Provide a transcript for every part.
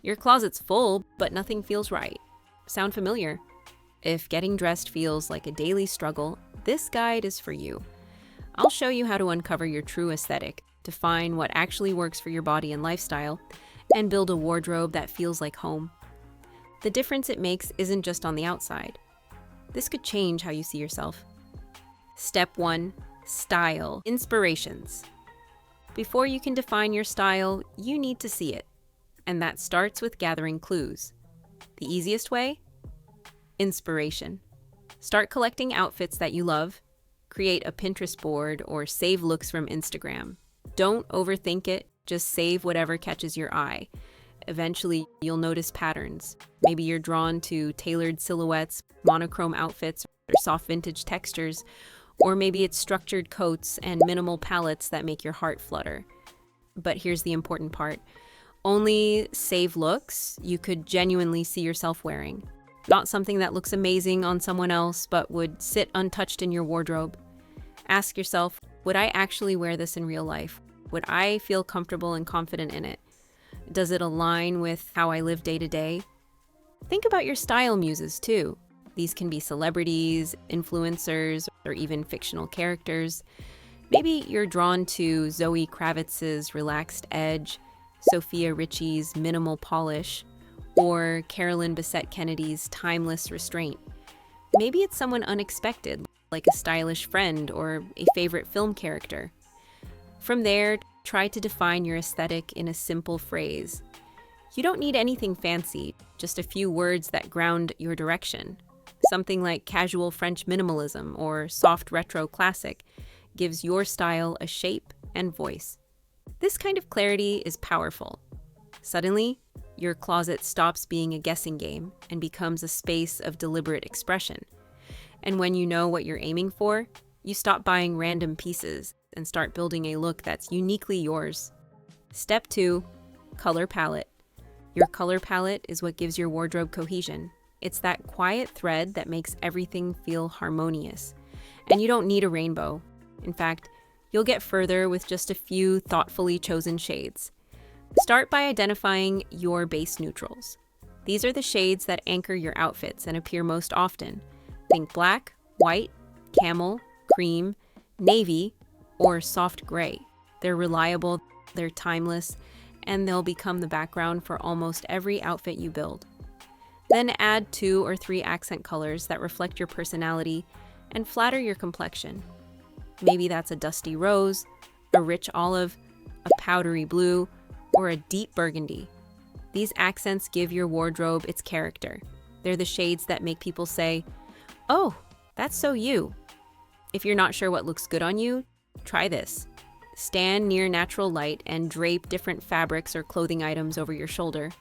Your closet's full, but nothing feels right. Sound familiar? If getting dressed feels like a daily struggle, this guide is for you. I'll show you how to uncover your true aesthetic, define what actually works for your body and lifestyle, and build a wardrobe that feels like home. The difference it makes isn't just on the outside. This could change how you see yourself. Step 1. Style. Inspirations. Before you can define your style, you need to see it. And that starts with gathering clues. The easiest way? Inspiration. Start collecting outfits that you love. Create a Pinterest board or save looks from Instagram. Don't overthink it, just save whatever catches your eye. Eventually, you'll notice patterns. Maybe you're drawn to tailored silhouettes, monochrome outfits, or soft vintage textures. Or maybe it's structured coats and minimal palettes that make your heart flutter. But here's the important part. Only save looks you could genuinely see yourself wearing. Not something that looks amazing on someone else, but would sit untouched in your wardrobe. Ask yourself, would I actually wear this in real life? Would I feel comfortable and confident in it? Does it align with how I live day to day? Think about your style muses too. These can be celebrities, influencers, or even fictional characters. Maybe you're drawn to Zoe Kravitz's relaxed edge, Sophia Richie's minimal polish, or Carolyn Bessette Kennedy's timeless restraint. Maybe it's someone unexpected, like a stylish friend or a favorite film character. From there, try to define your aesthetic in a simple phrase. You don't need anything fancy, just a few words that ground your direction. Something like casual French minimalism or soft retro classic gives your style a shape and voice. This kind of clarity is powerful. Suddenly, your closet stops being a guessing game and becomes a space of deliberate expression. And when you know what you're aiming for, you stop buying random pieces and start building a look that's uniquely yours. Step 2. Color palette. Your color palette is what gives your wardrobe cohesion. It's that quiet thread that makes everything feel harmonious. And you don't need a rainbow. In fact, you'll get further with just a few thoughtfully chosen shades. Start by identifying your base neutrals. These are the shades that anchor your outfits and appear most often. Think black, white, camel, cream, navy, or soft gray. They're reliable, they're timeless, and they'll become the background for almost every outfit you build. Then add 2 or 3 accent colors that reflect your personality and flatter your complexion. Maybe that's a dusty rose, a rich olive, a powdery blue, or a deep burgundy. These accents give your wardrobe its character. They're the shades that make people say, "Oh, that's so you." If you're not sure what looks good on you, try this. Stand near natural light and drape different fabrics or clothing items over your shoulder.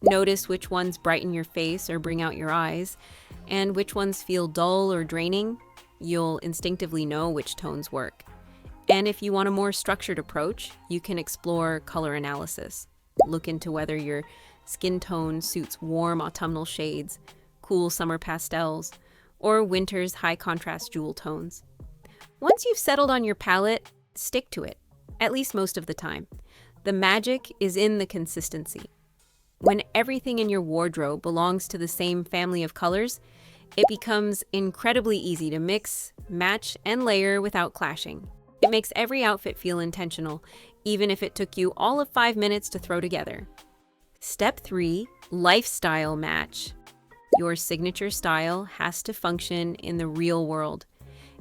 Notice which ones brighten your face or bring out your eyes, and which ones feel dull or draining. You'll instinctively know which tones work. And if you want a more structured approach, you can explore color analysis. Look into whether your skin tone suits warm autumnal shades, cool summer pastels, or winter's high contrast jewel tones. Once you've settled on your palette, stick to it, at least most of the time. The magic is in the consistency. When everything in your wardrobe belongs to the same family of colors, it becomes incredibly easy to mix, match, and layer without clashing. It makes every outfit feel intentional, even if it took you all of 5 minutes to throw together. Step 3. Lifestyle match. Your signature style has to function in the real world.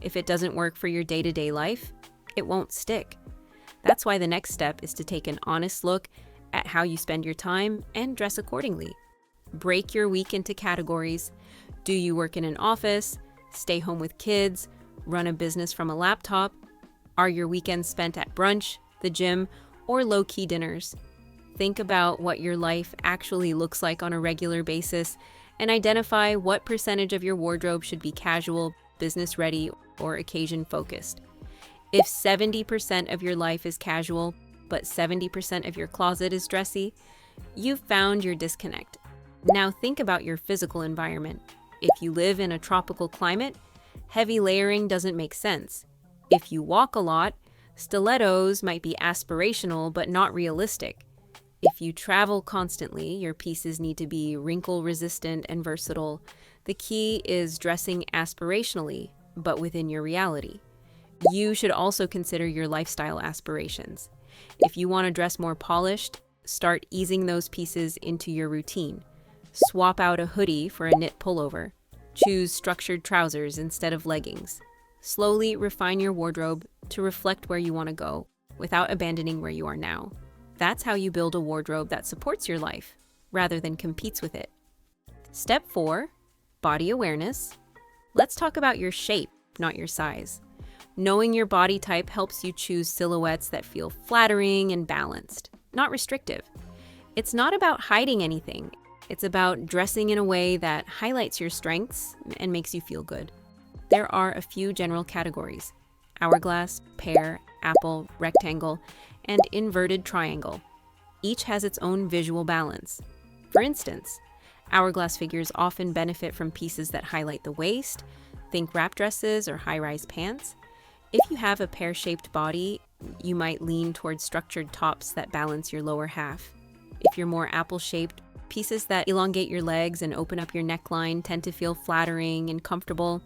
If it doesn't work for your day-to-day life, it won't stick. That's why the next step is to take an honest look at how you spend your time and dress accordingly. Break your week into categories. Do you work in an office, stay home with kids, run a business from a laptop? Are your weekends spent at brunch, the gym, or low-key dinners? Think about what your life actually looks like on a regular basis and identify what percentage of your wardrobe should be casual, business-ready, or occasion-focused. If 70% of your life is casual, but 70% of your closet is dressy, you've found your disconnect. Now think about your physical environment. If you live in a tropical climate, heavy layering doesn't make sense. If you walk a lot, stilettos might be aspirational but not realistic. If you travel constantly, your pieces need to be wrinkle-resistant and versatile. The key is dressing aspirationally, but within your reality. You should also consider your lifestyle aspirations. If you want to dress more polished, start easing those pieces into your routine. Swap out a hoodie for a knit pullover. Choose structured trousers instead of leggings. Slowly refine your wardrobe to reflect where you want to go without abandoning where you are now. That's how you build a wardrobe that supports your life rather than competes with it. Step 4, body awareness. Let's talk about your shape, not your size. Knowing your body type helps you choose silhouettes that feel flattering and balanced, not restrictive. It's not about hiding anything. It's about dressing in a way that highlights your strengths and makes you feel good. There are a few general categories: hourglass, pear, apple, rectangle, and inverted triangle. Each has its own visual balance. For instance, hourglass figures often benefit from pieces that highlight the waist. Think wrap dresses or high-rise pants. If you have a pear-shaped body, you might lean towards structured tops that balance your lower half. If you're more apple-shaped, pieces that elongate your legs and open up your neckline tend to feel flattering and comfortable.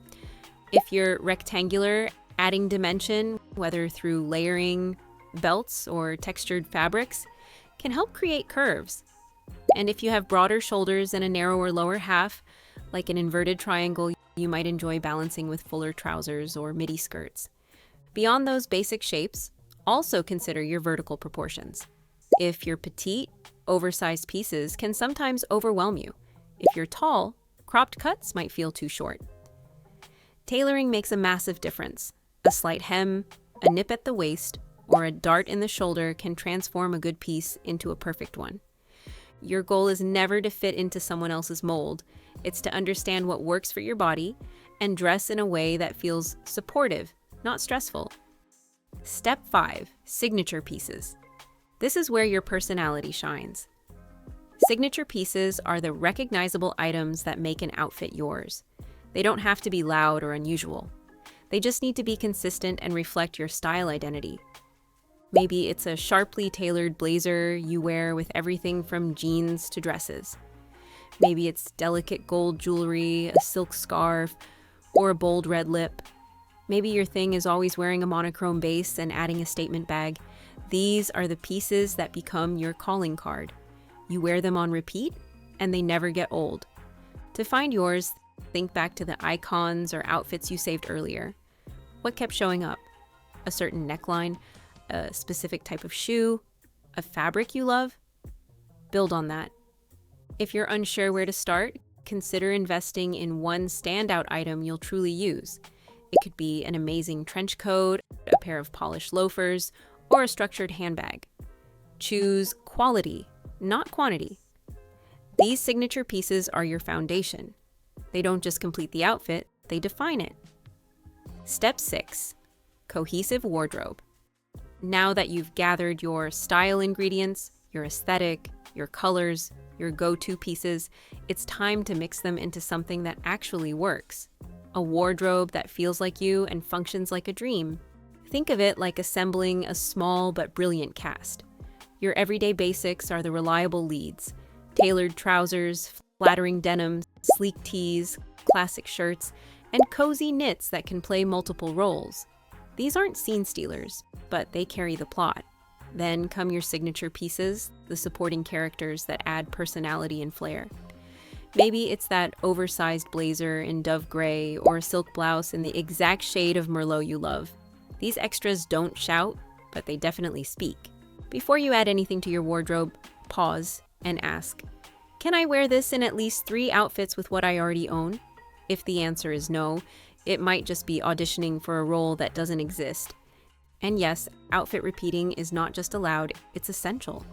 If you're rectangular, adding dimension, whether through layering, belts, or textured fabrics, can help create curves. And if you have broader shoulders and a narrower lower half, like an inverted triangle, you might enjoy balancing with fuller trousers or midi skirts. Beyond those basic shapes, also consider your vertical proportions. If you're petite, oversized pieces can sometimes overwhelm you. If you're tall, cropped cuts might feel too short. Tailoring makes a massive difference. A slight hem, a nip at the waist, or a dart in the shoulder can transform a good piece into a perfect one. Your goal is never to fit into someone else's mold. It's to understand what works for your body and dress in a way that feels supportive, not stressful. Step 5, signature pieces. This is where your personality shines. Signature pieces are the recognizable items that make an outfit yours. They don't have to be loud or unusual. They just need to be consistent and reflect your style identity. Maybe it's a sharply tailored blazer you wear with everything from jeans to dresses. Maybe it's delicate gold jewelry, a silk scarf, or a bold red lip. Maybe your thing is always wearing a monochrome base and adding a statement bag. These are the pieces that become your calling card. You wear them on repeat, and they never get old. To find yours, think back to the icons or outfits you saved earlier. What kept showing up? A certain neckline, a specific type of shoe, a fabric you love? Build on that. If you're unsure where to start, consider investing in one standout item you'll truly use. It could be an amazing trench coat, a pair of polished loafers, or a structured handbag. Choose quality, not quantity. These signature pieces are your foundation. They don't just complete the outfit, they define it. Step 6, cohesive wardrobe. Now that you've gathered your style ingredients, your aesthetic, your colors, your go-to pieces, it's time to mix them into something that actually works. A wardrobe that feels like you and functions like a dream. Think of it like assembling a small but brilliant cast. Your everyday basics are the reliable leads: tailored trousers, flattering denim, sleek tees, classic shirts, and cozy knits that can play multiple roles. These aren't scene stealers, but they carry the plot. Then come your signature pieces, the supporting characters that add personality and flair. Maybe it's that oversized blazer in dove gray or a silk blouse in the exact shade of Merlot you love. These extras don't shout, but they definitely speak. Before you add anything to your wardrobe, pause and ask, can I wear this in at least 3 outfits with what I already own? If the answer is no, it might just be auditioning for a role that doesn't exist. And yes, outfit repeating is not just allowed, it's essential.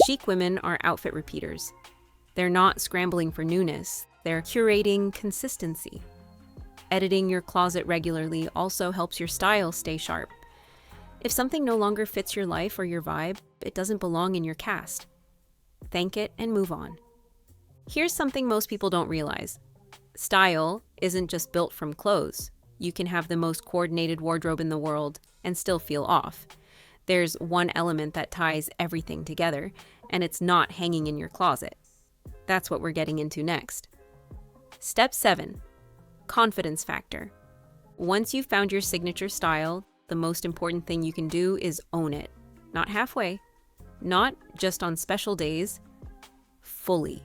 Chic women are outfit repeaters. They're not scrambling for newness, they're curating consistency. Editing your closet regularly also helps your style stay sharp. If something no longer fits your life or your vibe, it doesn't belong in your cast. Thank it and move on. Here's something most people don't realize. Style isn't just built from clothes. You can have the most coordinated wardrobe in the world and still feel off. There's one element that ties everything together, and it's not hanging in your closet. That's what we're getting into next. Step 7. Confidence factor. Once you've found your signature style, the most important thing you can do is own it. Not halfway, not just on special days, fully.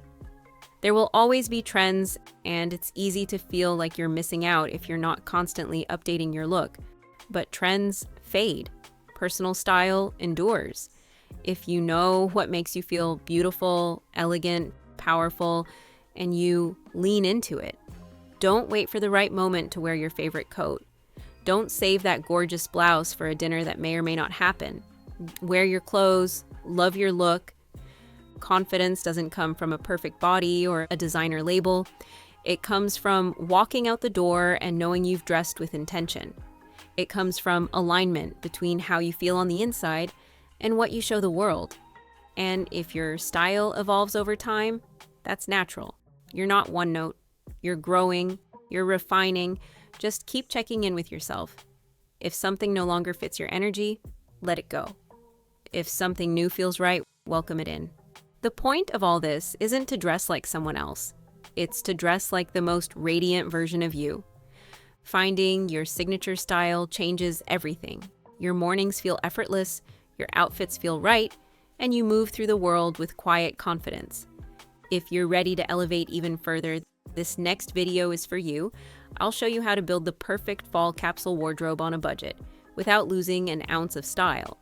There will always be trends, and it's easy to feel like you're missing out if you're not constantly updating your look. But trends fade. Personal style endures. If you know what makes you feel beautiful, elegant, powerful, and you lean into it. Don't wait for the right moment to wear your favorite coat. Don't save that gorgeous blouse for a dinner that may or may not happen. Wear your clothes, love your look. Confidence doesn't come from a perfect body or a designer label. It comes from walking out the door and knowing you've dressed with intention. It comes from alignment between how you feel on the inside and what you show the world. And if your style evolves over time, that's natural. You're not one note. You're growing. You're refining. Just keep checking in with yourself. If something no longer fits your energy, let it go. If something new feels right, welcome it in. The point of all this isn't to dress like someone else. It's to dress like the most radiant version of you. Finding your signature style changes everything. Your mornings feel effortless, your outfits feel right, and you move through the world with quiet confidence. If you're ready to elevate even further, this next video is for you. I'll show you how to build the perfect fall capsule wardrobe on a budget without losing an ounce of style.